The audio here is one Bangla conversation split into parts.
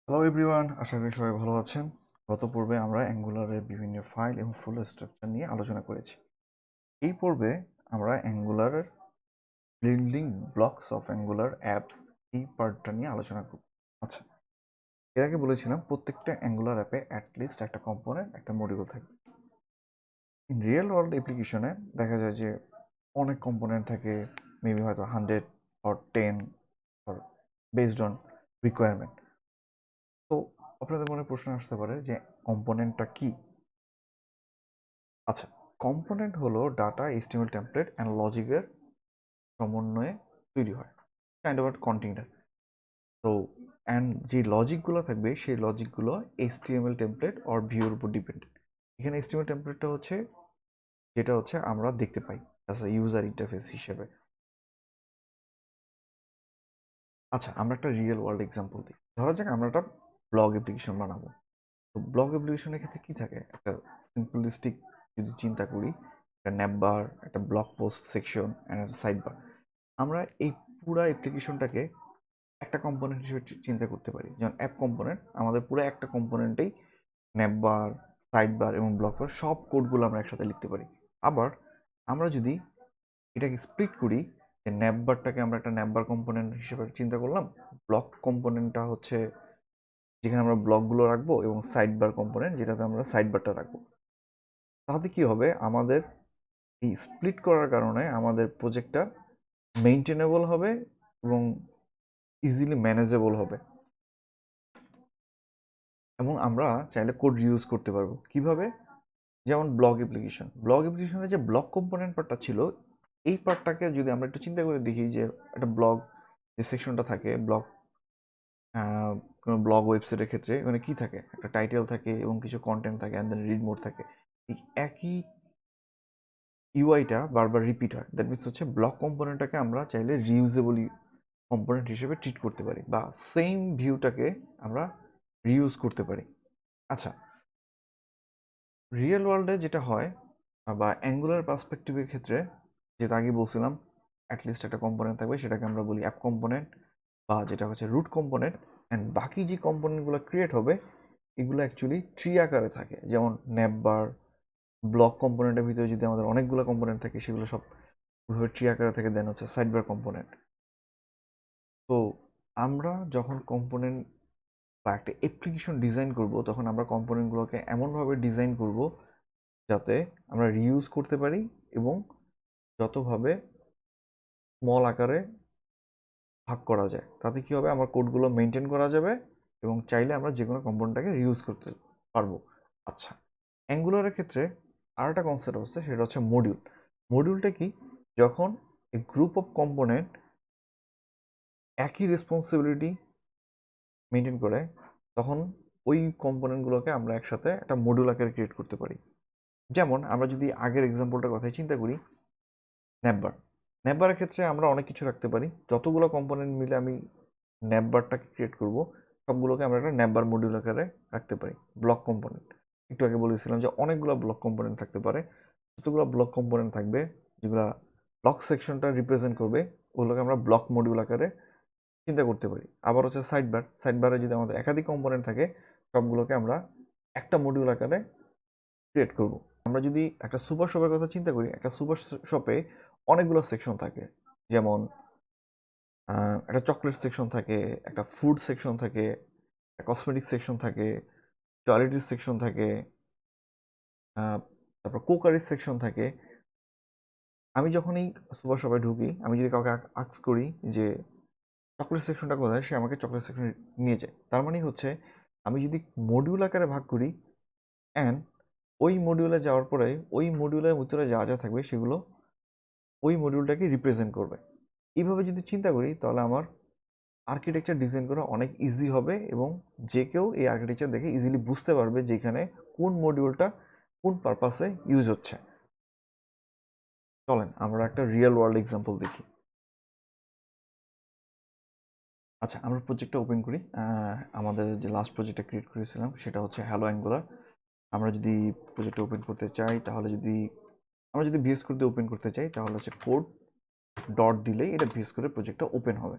হ্যালো এভরিওয়ান, আশা করি সবাই ভালো আছেন। গত পর্বে আমরা অ্যাঙ্গুলারের বিভিন্ন ফাইল এবং ফুল স্ট্রাকচার নিয়ে আলোচনা করেছি। এই পর্বে আমরা অ্যাঙ্গুলারের building blocks of Angular apps এই পার্টটা নিয়ে আলোচনা করব। আচ্ছা, এর আগে বলেছিলাম প্রত্যেকটা অ্যাঙ্গুলার অ্যাপে অ্যাটলিস্ট একটা কম্পোনেন্ট, একটা মডিউল থাকবে। ইন রিয়েল ওয়ার্ল্ড অ্যাপ্লিকেশনে দেখা যায় যে অনেক কম্পোনেন্ট থাকে, মেবি হয়তো 100 or 10 or based on requirement. তো আপনাদের মনে প্রশ্ন আসতে পারে যে কম্পোনেন্টটা কি? আচ্ছা, কম্পোনেন্ট হলো ডাটা, এইচটিএমএল টেমপ্লেট অ্যান্ড লজিকের সমন্বয়ে তৈরি হয়, কাইন্ড অফ কন্টেইনার। তো অ্যান্ড যে লজিকগুলো থাকবে সেই লজিকগুলো এইচটিএমএল টেমপ্লেট অর ভিউর উপর ডিপেন্ডেন্ট। এখানে এইচটিএমএল টেমপ্লেটটা হচ্ছে যেটা হচ্ছে আমরা দেখতে পাই অ্যাজ এ ইউজার ইন্টারফেস হিসেবে। আচ্ছা, আমরা একটা রিয়েল ওয়ার্ল্ড এক্সাম্পল দিই। ধরা যাক আমরা একটা ব্লগ অ্যাপ্লিকেশন বানাবো। তো ব্লগ অ্যাপ্লিকেশনের ক্ষেত্রে কি থাকে, একটা সিম্পলিস্টিক যদি চিন্তা করি, একটা ন্যাববার, একটা ব্লগ পোস্ট সেকশন অ্যান্ড একটা সাইড বার। আমরা এই পুরা অ্যাপ্লিকেশনটাকে একটা কম্পোনেন্ট হিসেবে চিন্তা করতে পারি। যেমন অ্যাপ কম্পোনেন্ট, আমাদের পুরো একটা কম্পোনেন্টেই ন্যাববার, সাইড বার এবং ব্লগ বার সব কোডগুলো আমরা একসাথে লিখতে পারি। আবার আমরা যদি এটাকে স্প্লিট করি, যে ন্যাববারটাকে আমরা একটা ন্যাববার কম্পোনেন্ট হিসেবে চিন্তা করলাম, ব্লক কম্পোনেন্টটা হচ্ছে যেখানে আমরা ব্লকগুলো রাখবো, এবং সাইড বার কম্পোনেন্ট যেটাতে আমরা সাইড বারটা রাখবো। তাহলে কি হবে, আমাদের এই স্প্লিট করার কারণে আমাদের প্রজেক্টটা মেইনটেনেবল হবে এবং ইজিলি ম্যানেজেবল হবে, এবং আমরা চাইলে কোড রিউজ করতে পারবো। কিভাবে? যেমন ব্লগ অ্যাপ্লিকেশনে যে ব্লক কম্পোনেন্ট পার্টটা ছিল, এই পার্টটাকে যদি আমরা একটু চিন্তা করে দেখি, যে একটা ব্লগ যে সেকশনটা থাকে, কোনো ব্লগ ওয়েবসাইটের ক্ষেত্রে মানে কি থাকে, একটা টাইটেল থাকে এবং কিছু কন্টেন্ট থাকে, অ্যান্ড দেন রিড মোড থাকে। এই একই ইউআইটা বারবার রিপিট হয়। দ্যাট মিনস হচ্ছে ব্লক কম্পোনেন্টটাকে আমরা চাইলে রিউজেবল কম্পোনেন্ট হিসেবে ট্রিট করতে পারি, বা সেম ভিউটাকে আমরা রিউজ করতে পারি। আচ্ছা, রিয়েল ওয়ার্ল্ডে যেটা হয়, বা অ্যাঙ্গুলার পার্সপেক্টিভের ক্ষেত্রে, যেটা আগে বলছিলাম, অ্যাটলিস্ট একটা কম্পোনেন্ট থাকবে, সেটাকে আমরা বলি অ্যাপ কম্পোনেন্ট, বা যেটা হচ্ছে রুট কম্পোনেন্ট। অ্যান্ড বাকি যে কম্পোনেন্টগুলো ক্রিয়েট হবে, এগুলো অ্যাকচুয়ালি ট্রি আকারে থাকে। যেমন ন্যাববার, ব্লক কম্পোনেন্টের ভিতরে যদি আমাদের অনেকগুলো কম্পোনেন্ট থাকে, সেগুলো সব ট্রি আকারে থাকে। দেন হচ্ছে সাইডবার কম্পোনেন্ট। তো আমরা যখন কম্পোনেন্ট বা একটা অ্যাপ্লিকেশন ডিজাইন করব, তখন আমরা কম্পোনেন্টগুলোকে এমনভাবে ডিজাইন করব যাতে আমরা রিইউজ করতে পারি, এবং যতভাবে স্মল আকারে ভাগ করা যায়, তাতে কি হবে, আমার কোডগুলো মেনটেন করা যাবে এবং চাইলে আমরা যে কোনো কম্পোনেন্টটাকে রিউজ করতে পারবো। আচ্ছা, অ্যাঙ্গুলারের ক্ষেত্রে আর একটা কনসেপ্ট হচ্ছে, সেটা হচ্ছে মডিউল। মডিউলটা কি? যখন এ গ্রুপ অফ কম্পোনেন্ট একই রেসপন্সিবিলিটি মেনটেন করে, তখন ওই কম্পোনেন্টগুলোকে আমরা একসাথে একটা মডিউল আকারে ক্রিয়েট করতে পারি। যেমন আমরা যদি আগের এক্সাম্পলটার কথাই চিন্তা করি, ন্যাববার। ন্যাববারের ক্ষেত্রে আমরা অনেক কিছু রাখতে পারি। যতগুলো কম্পোনেন্ট মিলে আমি ন্যাববারটাকে ক্রিয়েট করব, সবগুলোকে আমরা একটা ন্যাববার মডিউল আকারে রাখতে পারি। ব্লক কম্পোনেন্ট, একটু আগে বলেছিলাম যে অনেকগুলো ব্লক কম্পোনেন্ট থাকতে পারে। যতগুলো ব্লক কম্পোনেন্ট থাকবে, যেগুলো ব্লক সেকশনটা রিপ্রেজেন্ট করবে, ওগুলোকে আমরা ব্লক মডিউল আকারে চিন্তা করতে পারি। আবার হচ্ছে সাইডবারে যদি আমাদের একাধিক কম্পোনেন্ট থাকে, সবগুলোকে আমরা একটা মডিউল আকারে ক্রিয়েট করব। আমরা যদি একটা সুপার শপের কথা চিন্তা করি, একটা সুপার শপে অনেকগুলো সেকশন থাকে। যেমন একটা চকলেট সেকশন থাকে, একটা ফুড সেকশন থাকে, একটা কসমেটিক সেকশন থাকে, টয়লেটের সেকশন থাকে, তারপর কোকারির সেকশন থাকে। আমি যখন এই সুপার শপে ঢুকি, আমি যদি কাউকে আক্স করি যে চকলেট সেকশনটা কোথায়, সে আমাকে চকলেট সেকশনে নিয়ে যায়। তার মানে হচ্ছে, আমি যদি মডিউল আকারে ভাগ করি, অ্যান্ড ওই মডিউলে যাওয়ার পরে ওই মডিউলের ভিতরে যা যা থাকবে, সেগুলো ওই মডিউলটাকে রিপ্রেজেন্ট করবে। এইভাবে যদি চিন্তা করি, তাহলে আমার আর্কিটেকচার ডিজাইন করা অনেক ইজি হবে, এবং যে কেউ এই আর্কিটেকচার দেখে ইজিলি বুঝতে পারবে যে এখানে কোন মডিউলটা কোন পারপাসে ইউজ হচ্ছে। চলেন আমরা একটা রিয়েল ওয়ার্ল্ড এক্সাম্পল দেখি। আচ্ছা, আমরা প্রজেক্টটা ওপেন করি। আমাদের যে লাস্ট প্রজেক্টটা ক্রিয়েট করেছিলাম, সেটা হচ্ছে হ্যালো অ্যাঙ্গুলার। আমরা যদি প্রজেক্টটা ওপেন করতে চাই, তাহলে আমরা যদি ভিএস কোড দিয়ে ওপেন করতে চাই, তাহলে হচ্ছে কোড ডট দিলেই এটা ভিএস কোডের প্রজেক্টটা ওপেন হবে।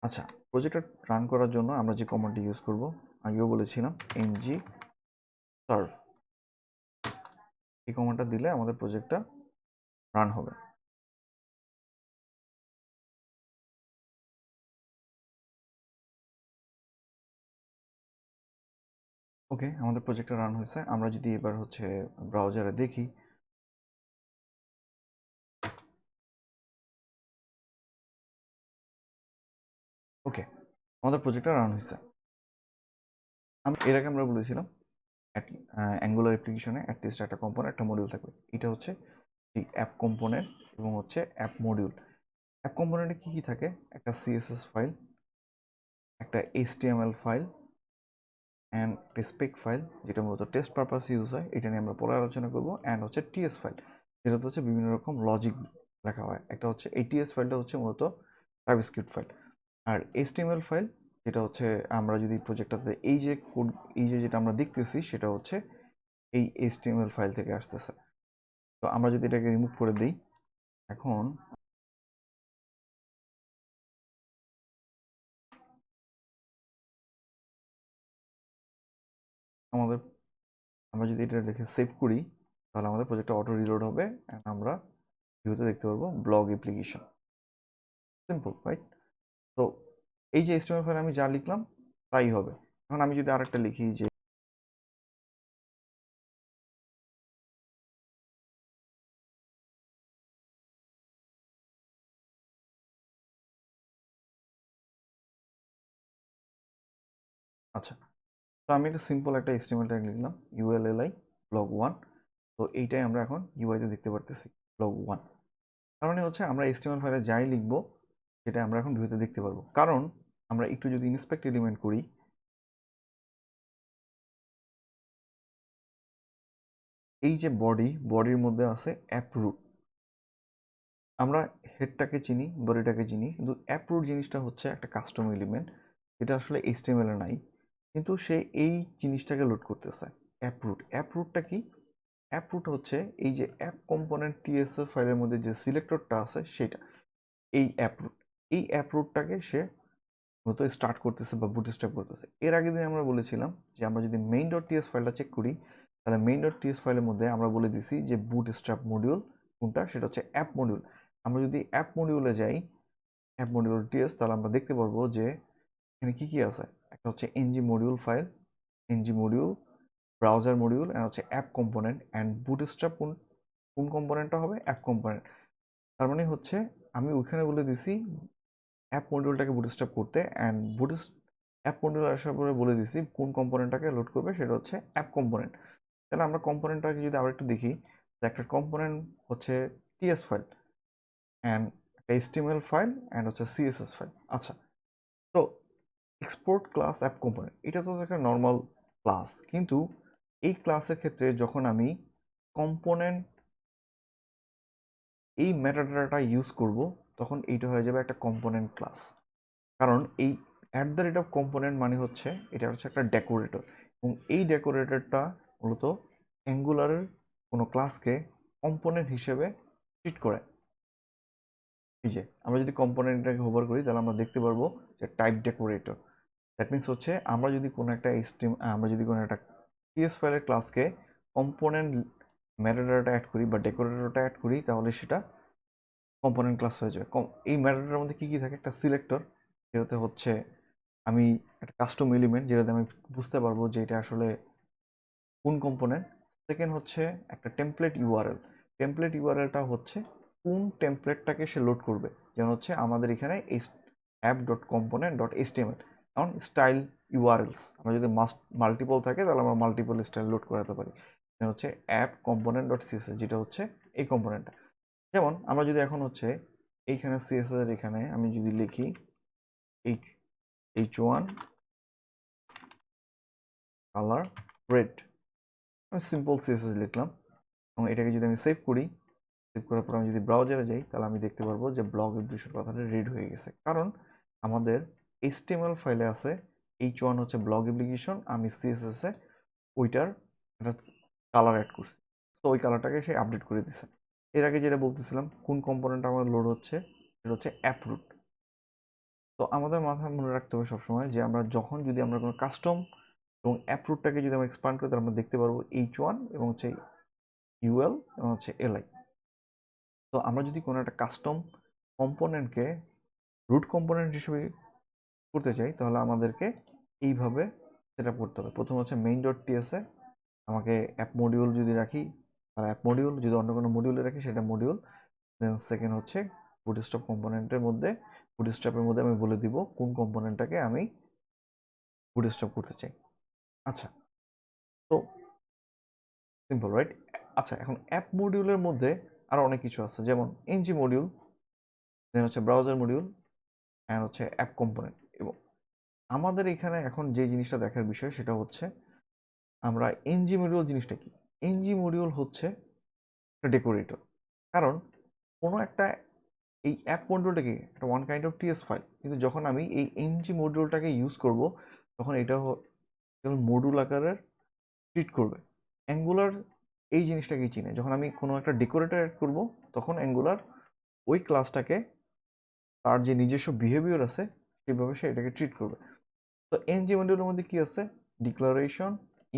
আচ্ছা, প্রজেক্টটা রান করার জন্য আমরা যে কমান্ডটি ইউজ করব আগেও বলেছিলাম ng serve। এই কমান্ডটা দিলে আমাদের প্রজেক্টটা রান হবে। ওকে, আমাদের প্রজেক্টটা রান হয়েছে। আমরা যদি এবার হচ্ছে ব্রাউজারে দেখি, ওকে, আমাদের প্রজেক্টটা রান হয়েছে। এর আগে আমরা বলেছিলাম অ্যাঙ্গুলার অ্যাপ্লিকেশনে অ্যাটলিস্ট একটা কম্পোনেন্ট একটা মডিউল থাকবে। এটা হচ্ছে অ্যাপ কম্পোনেন্ট এবং হচ্ছে অ্যাপ মডিউল। অ্যাপ কম্পোনেন্টে কী কী থাকে? একটা সিএসএস ফাইল, একটা HTML file and spec file, যেটা মূলত টেস্ট পারপাস ইউজ হয়, এটা নিয়ে আমরা পরে আলোচনা করবো। অ্যান্ড হচ্ছে টিএস ফাইল, যেটাতে হচ্ছে বিভিন্ন রকম লজিক লেখা হয়। একটা হচ্ছে এই টিএস ফাইলটা হচ্ছে মূলত টাইপস্ক্রিপ্ট ফাইল। আর এইচটিএমএল ফাইল যেটা হচ্ছে আমরা যদি প্রজেক্টটাতে এই যে কোড, এই যে যেটা আমরা দেখতেছি সেটা হচ্ছে এই এইচটিএমএল ফাইল থেকে আসতেছে। তো আমরা যদি এটাকে রিমুভ করে দিই, এখন আমাদের, আমরা যদি এটা লিখে সেভ করি তাহলে আমাদের প্রজেক্টটা অটো রিলোড হবে অ্যান্ড আমরা ভিউতে দেখতে পারবো ব্লগ অ্যাপ্লিকেশন। Simple, right? তো এই যে এইচটিএমএল ফাইলে আমি যা লিখলাম তাই হবে। এখন আমি যদি আরেকটা লিখি যে, আচ্ছা, তো আমি একটা সিম্পল একটা এইচটিএমএল ট্যাগ লিখলাম ইউএলএলআই ব্লগ ওয়ান। তো এইটাই আমরা এখন ইউআইতে দেখতে পারতেছি ব্লগ ওয়ান। তার মানে হচ্ছে আমরা এইচটিএমএল ফাইলে যাই লিখবো সেটা আমরা এখন ভিউতে দেখতে পারবো। কারণ আমরা একটু যদি ইন্সপেক্ট এলিমেন্ট করি, এই যে বডির মধ্যে আছে অ্যাপ রুট। আমরা হেডটাকে চিনি, বডিটাকে চিনি, কিন্তু অ্যাপ রুট জিনিসটা হচ্ছে একটা কাস্টম এলিমেন্ট, এটা আসলে এইচটিএমএল এ নাই, কিন্তু সে এই জিনিসটাকে লোড করতেছে। অ্যাপ রুটটা কি? অ্যাপ রুট হচ্ছে এই যে অ্যাপ কম্পোনেন্ট টিএসএফ ফাইলের মধ্যে যে সিলেক্টরটা আছে সেটা, এই অ্যাপ রুট। এই অ্যাপ রুটটাকে সে মূলত স্টার্ট করতেছে বা বুটস্ট্র্যাপ করতেছে। এর আগের দিন আমরা বলেছিলাম যে আমরা যদি মেইন ডট টিএস ফাইলটা চেক করি তাহলে মেইন ডট টিএস ফাইলের মধ্যে আমরা বলে দিছি যে বুটস্ট্র্যাপ মডিউল কোনটা, সেটা হচ্ছে অ্যাপ মডিউল। আমরা যদি অ্যাপ মডিউলে যাই, অ্যাপ মডিউল টিএস, তাহলে আমরা দেখতে পারবো যে এখানে কি কি আছে। একটা হচ্ছে NG module file, NG module, browser module, and হচ্ছে অ্যাপ কম্পোনেন্ট। অ্যান্ড বুটস্ট্র্যাপ কোন কোন কম্পোনেন্টটা হবে? App component. তার মানে হচ্ছে আমি ওইখানে বলে দিছি অ্যাপ মডিউলটাকে বুটস্ট্র্যাপ করতে, অ্যান্ড অ্যাপ মডিউল আসার পরে বলে দিছি কোন কম্পোনেন্টটাকে লোড করবে, সেটা হচ্ছে অ্যাপ কম্পোনেন্ট। তাহলে আমরা কম্পোনেন্টটাকে যদি আবার একটু দেখি, একটা কম্পোনেন্ট হচ্ছে টিএস ফাইল অ্যান্ড একটা এইচটিএমএল ফাইল অ্যান্ড হচ্ছে সিএসএস ফাইল। আচ্ছা, তো এক্সপোর্ট ক্লাস অ্যাপ কম্পোনেন্ট এটা তো একটা নর্মাল ক্লাস, কিন্তু এই ক্লাসের ক্ষেত্রে যখন আমি কম্পোনেন্ট এই মেটাডাটা ইউজ করব তখন এইটা হয়ে যাবে একটা কম্পোনেন্ট ক্লাস। কারণ এই at the rate of component মানে হচ্ছে এটা হচ্ছে একটা ডেকোরেটর, এবং এই ডেকোরেটরটা মূলত অ্যাঙ্গুলারের কোনো ক্লাসকে কম্পোনেন্ট হিসেবে ট্রিট করে। এই যে আমরা যদি কম্পোনেন্টটাকে হোভার করি তাহলে আমরা দেখতে পারবো যে টাইপ ডেকোরেটর। দ্যাট মিনস হচ্ছে আমরা যদি কোনো একটা আমরা যদি কোনো একটা টিএস ফাইলের ক্লাসকে কম্পোনেন্ট মেটাডাটা অ্যাড করি বা ডেকোরেটরটা অ্যাড করি তাহলে সেটা কম্পোনেন্ট ক্লাস হয়ে যাবে। এই মেটাডাটার মধ্যে কী কী থাকে? একটা সিলেক্টর, যেটাতে হচ্ছে আমি একটা কাস্টম এলিমেন্ট, যেটাতে আমি বুঝতে পারবো যে এটা আসলে কোন কম্পোনেন্ট। সেকেন্ড হচ্ছে একটা টেমপ্লেট ইউআরএল। টেমপ্লেট ইউআরএলটা হচ্ছে কোন টেমপ্লেটটাকে সে লোড করবে, যেমন হচ্ছে আমাদের এখানে এই app dot component dot HTML. এখন স্টাইল ইউআরএলস আমরা যদি মাল্টিপল থাকে তাহলে আমরা মাল্টিপল স্টাইল লোড করাতে পারি। যেমন হচ্ছে অ্যাপ কম্পোনেন্ট ডট সিএসএস, যেটা হচ্ছে এই কম্পোনেন্টটা। যেমন আমরা যদি এখন হচ্ছে এইখানে সিএসএস এর এখানে আমি যদি লিখি H1 কালার রেড, আমি সিম্পল সিএসএস লিখলাম এবং এটাকে যদি আমি সেভ করি, সেভ করার পর আমি যদি ব্রাউজারে যাই তাহলে আমি দেখতে পারবো যে ব্লগ অ্যাপ্লিকেশন কথাটা রেড হয়ে গেছে। কারণ আমাদের এইচটিএমএল ফাইলে আছে H1 হচ্ছে ব্লগ অ্যাপ্লিকেশন, আমি সিএসএস এ ওইটার একটা কালার অ্যাড করছি, তো ওই কালারটাকে সে আপডেট করে দিছে। এর আগে যেটা বলতেছিলাম কোন কম্পোনেন্ট আমার লোড হচ্ছে, সেটা হচ্ছে অ্যাপ রুট। তো আমাদের মাথায় মনে রাখতে হবে সবসময় যে আমরা যখন যদি আমরা কোনো কাস্টম এবং অ্যাপ রুটটাকে যদি আমরা এক্সপান্ড করি তাহলে আমরা দেখতে পারবো H1 এবং হচ্ছে UL এবং হচ্ছে LI। তো আমরা যদি কোনো একটা কাস্টম কম্পোনেন্টকে রুট কম্পোনেন্ট হিসেবে করতে চাই তাহলে আমাদেরকে এইভাবে সেট আপ করতে হবে। প্রথম হচ্ছে মেইন ডট টিএসএ আমাকে অ্যাপ মডিউল যদি রাখি তাহলে অ্যাপ মডিউল, যদি অন্য কোনো মডিউলে রাখি সেটা মডিউল। দেন সেকেন্ড হচ্ছে বুটস্ট্র্যাপ কম্পোনেন্টের মধ্যে, বুটস্ট্র্যাপের মধ্যে আমি বলে দিব কোন কম্পোনেন্টটাকে আমি বুটস্ট্র্যাপ করতে চাই। আচ্ছা, তো সিম্পল রাইট। আচ্ছা, এখন অ্যাপ মডিউলের মধ্যে আরও অনেক কিছু আছে, যেমন এনজি মডিউল, দেন হচ্ছে ব্রাউজার মডিউল, অ্যান্ড হচ্ছে অ্যাপ কম্পোনেন্ট। এবং আমাদের এখানে এখন যে জিনিসটা দেখার বিষয় সেটা হচ্ছে আমরা এনজি মডিউল জিনিসটা কি। এনজি মডিউল হচ্ছে একটা ডেকোরেটর। কারণ কোনো একটা এই অ্যাপ মডিউলটাকে একটা one kind of TS file, কিন্তু যখন আমি এই এনজি মডিউলটাকে ইউজ করব তখন এটা মডিউল আকারের ট্রিট করবে। অ্যাঙ্গুলার এই জিনিসটাকেই চিনে, যখন আমি কোনো একটা ডেকোরেটর অ্যাড করব তখন অ্যাঙ্গুলার ওই ক্লাসটাকে তার যে নিজস্ব বিহেভিয়ার আছে সেভাবে সে এটাকে ট্রিট করবে। তো এনজি মডিউলের মধ্যে কি আছে? Declaration,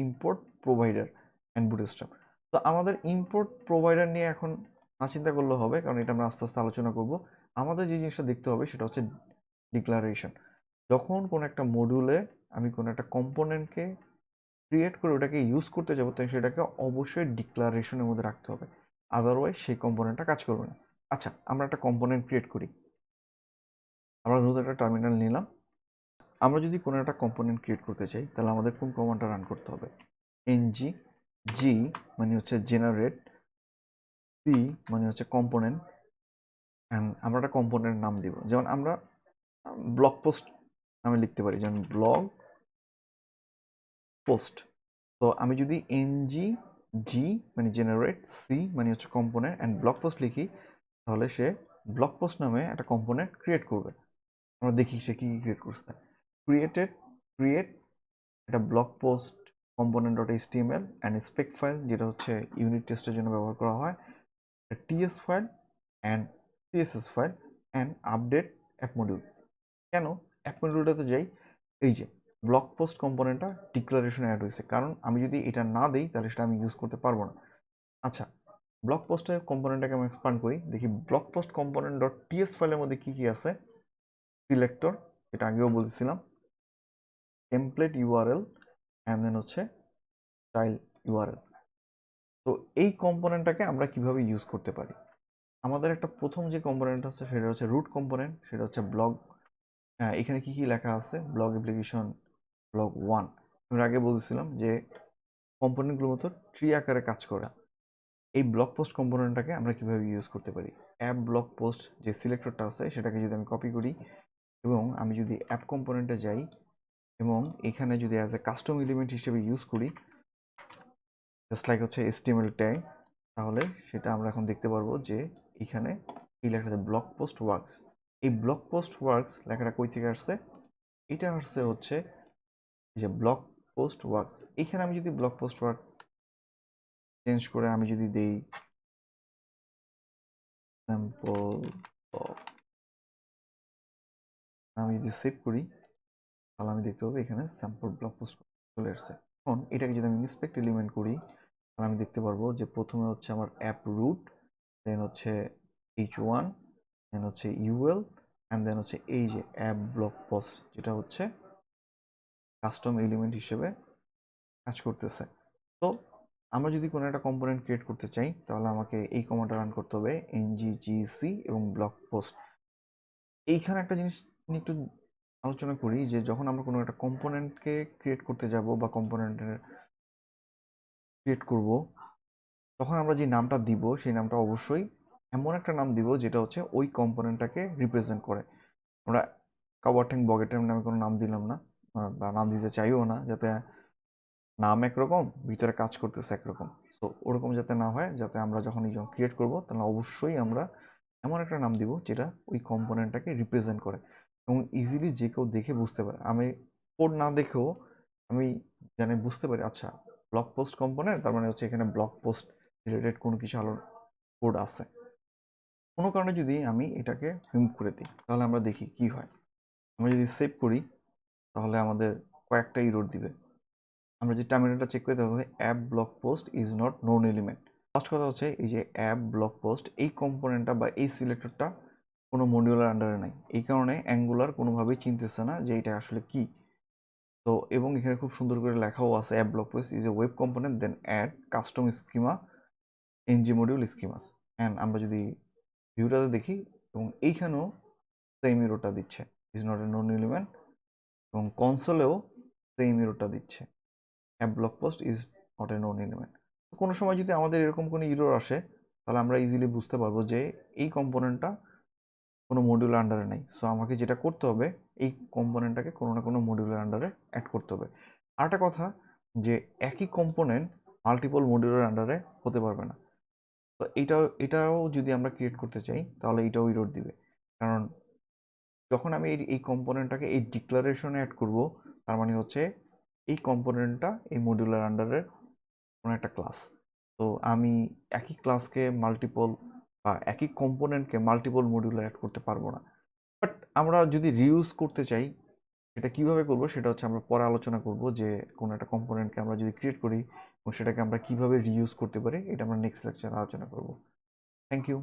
import, provider and bootstrap. তো আমাদের ইম্পোর্ট প্রোভাইডার নিয়ে এখন না চিন্তা করলে হবে, কারণ এটা আমরা আস্তে আস্তে আলোচনা করব। আমাদের যে জিনিসটা দেখতে হবে সেটা হচ্ছে ডিক্লারেশন। যখন কোনো একটা মডিউলে আমি কোনো একটা কম্পোনেন্টকে ক্রিয়েট করে ওটাকে ইউজ করতে যাবো তাই সেটাকে অবশ্যই ডিক্লারেশনের মধ্যে রাখতে হবে, আদারওয়াইজ সেই কম্পোনেন্টটা কাজ করবে না। আচ্ছা, আমরা একটা কম্পোনেন্ট ক্রিয়েট করি। আমরা নতুন একটা টার্মিনাল নিলাম। আমরা যদি কোনো একটা কম্পোনেন্ট ক্রিয়েট করতে চাই তাহলে আমাদের কোন কমান্ডটা রান করতে হবে? এনজি জি মানে হচ্ছে জেনারেট, সি মানে হচ্ছে কম্পোনেন্ট, অ্যান্ড আমরা একটা কম্পোনেন্ট নাম দিব। যেমন আমরা ব্লগ পোস্ট নামে লিখতে পারি, যেমন ব্লগ পোস্ট। তো আমি যদি এনজি জি মানে জেনারেট, সি মানে হচ্ছে কম্পোনেন্ট অ্যান্ড ব্লগ পোস্ট লিখি তাহলে সে ব্লগ পোস্ট নামে একটা কম্পোনেন্ট ক্রিয়েট করবে। আমরা দেখি সে কি ক্রিয়েট করছে। ক্রিয়েট এটা blog post component dot HTML and spec file, যেটা হচ্ছে ইউনিট টেস্টের জন্য ব্যবহার করা হয়, TS file and CSS file and update app module. কেন অ্যাপ মডিউলটাতে যাই? এই যে ব্লগ পোস্ট কম্পোনেন্টটা ডিক্লারেশনে অ্যাড হয়েছে, কারণ আমি যদি এটা না দিই তাহলে সেটা আমি ইউজ করতে পারবো না। আচ্ছা, ব্লগ পোস্টের কম্পোনেন্টটাকে আমি এক্সপান্ড করি, দেখি blog post component dot T S ফাইলের মধ্যে কী কী আছে। সিলেক্টর, যেটা আগেও বলছিলাম, টেমপ্লেট ইউআরএল অ্যান্ড দেন হচ্ছে স্টাইল ইউআরএল। তো এই কম্পোনেন্টটাকে আমরা কিভাবে ইউজ করতে পারি? আমাদের একটা প্রথম যে কম্পোনেন্ট আছে সেটা হচ্ছে রুট কম্পোনেন্ট, সেটা হচ্ছে ব্লগ। এখানে কি কি লেখা আছে? Blog application blog 1। আমরা আগে বলছিলাম যে কম্পোনেন্টগুলোর মতো ট্রি আকারে কাজ করে। এই ব্লগ পোস্ট কম্পোনেন্টটাকে আমরা কিভাবে ইউজ করতে পারি? অ্যাপ ব্লগ পোস্ট যে সিলেক্টরটা আছে সেটাকে যদি আমি কপি করি এবং আমি যদি অ্যাপ কম্পোনেন্টে যাই এবং এখানে যদি অ্যাজ এ কাস্টম এলিমেন্ট হিসেবে ইউজ করি, জাস্ট লাইক হচ্ছে HTML ট্যাগ, তাহলে সেটা আমরা এখন দেখতে পারবো যে এখানে এই লেখাটা ব্লগ পোস্ট ওয়ার্কস। এই ব্লগ পোস্ট ওয়ার্কস লেখাটা কই থেকে আসছে? এটা আসছে হচ্ছে যে ব্লগ পোস্ট ওয়ার্কস। এখানে আমি যদি ব্লগ পোস্ট ওয়ার্ক চেঞ্জ করে আমি যদি দেই স্যাম্পল, আমি যদি সেভ করি তাহলে আমি দেখতে পাবো এখানে স্যাম্পল ব্লগ পোস্ট চলে আসছে। এখন এটাকে যদি আমি ইন্সপেক্ট এলিমেন্ট করি তাহলে আমি দেখতে পারবো যে প্রথমে হচ্ছে আমার অ্যাপ রুট, দেন হচ্ছে H1, দেন হচ্ছে UL অ্যান্ড দেন হচ্ছে এই যে অ্যাপ ব্লগ পোস্ট, যেটা হচ্ছে কাস্টম এলিমেন্ট হিসেবে কাজ করতেছে। তো আমরা যদি কোনো একটা কম্পোনেন্ট ক্রিয়েট করতে চাই তাহলে আমাকে এই কমান্ডটা রান করতে হবে, nggc এবং ব্লগ পোস্ট। এইখানে একটা জিনিস নিয়ে একটু আলোচনা করি যে যখন আমরা কোনো একটা কম্পোনেন্টকে ক্রিয়েট করতে যাব বা কম্পোনেন্টের ক্রিয়েট করব তখন আমরা যে নামটা দিব সেই নামটা অবশ্যই এমন একটা নাম দিব যেটা হচ্ছে ওই কম্পোনেন্টটাকে রিপ্রেজেন্ট করে। আমরা কাওয়ারট্যাং বগেটের নামে কোনো নাম দিলাম না বা নাম দিতে চাইও না, যাতে নাম একরকম ভিতরে কাজ করতেছে একরকম। সো ওরকম যাতে না হয়, যাতে আমরা যখন ক্রিয়েট করব তাহলে অবশ্যই আমরা এমন একটা নাম দিব যেটা ওই কম্পোনেন্টটাকে রিপ্রেজেন্ট করে এবং ইজিলি যে কেউ দেখে বুঝতে পারে। আমি কোড না দেখেও আমি জানি বুঝতে পারি, আচ্ছা ব্লগ পোস্ট কম্পোনেন্ট তার মানে হচ্ছে এখানে ব্লগ পোস্ট রিলেটেড কোনো কিছু আলো কোড আছে। কোনো কারণে যদি আমি এটাকে রিমুভ করে দিই তাহলে আমরা দেখি কি হয়। আমরা যদি সেভ করি তাহলে আমাদের কয়েকটা ইরোর দিবে। আমরা যে টার্মিনালটা চেক করি তাহলে app blog post is not known element. First কথা হচ্ছে এই যে অ্যাপ ব্লক পোস্ট এই কম্পোনেন্টটা বা এই সিলেক্টরটা কোনো মডিউলার আন্ডারে নাই, এই কারণে অ্যাঙ্গুলার কোনোভাবেই চিনতেছে না যে এটা আসলে কি। তো এবং এখানে খুব সুন্দর করে লেখাও আছে app blog post is a web component then add custom schema NG module schemas. And আমরা যদি ভিউটাতে দেখি এবং এইখানেও সেম ইরোটা দিচ্ছে, is not a known element, এবং কনসোলেও সেম ইরোটা দিচ্ছে, app blog post is not a known element. কোনো সময় যদি আমাদের এরকম কোনো ইরোর আসে তাহলে আমরা ইজিলি বুঝতে পারবো যে এই কম্পোনেন্টটা কোনো মডিউলের আন্ডারে নাই। সো আমাকে যেটা করতে হবে এই কম্পোনেন্টটাকে কোনো না কোনো মডিউলের আন্ডারে অ্যাড করতে হবে। আরেকটা কথা যে একই কম্পোনেন্ট মাল্টিপল মডিউলের আন্ডারে হতে পারবে না। তো এটাও যদি আমরা ক্রিয়েট করতে চাই তাহলে এটাও ইরোর দিবে, কারণ যখন আমি এই কম্পোনেন্টটাকে এই ডিক্লারেশনে অ্যাড করব তার মানে হচ্ছে এই কম্পোনেন্টটা এই মডিউলার আন্ডারের কোনো একটা ক্লাস। তো আমি একই ক্লাসকে মাল্টিপল বা একই কম্পোনেন্টকে মাল্টিপল মডিউলে অ্যাড করতে পারবো না। বাট আমরা যদি রিউজ করতে চাই সেটা কিভাবে করব সেটা হচ্ছে আমরা পরে আলোচনা করব, যে কোনো একটা কম্পোনেন্টকে আমরা যদি ক্রিয়েট করি এবং সেটাকে আমরা কিভাবে রিউজ করতে পারি এটা আমরা নেক্সট লেকচারে আলোচনা করব। Thank you.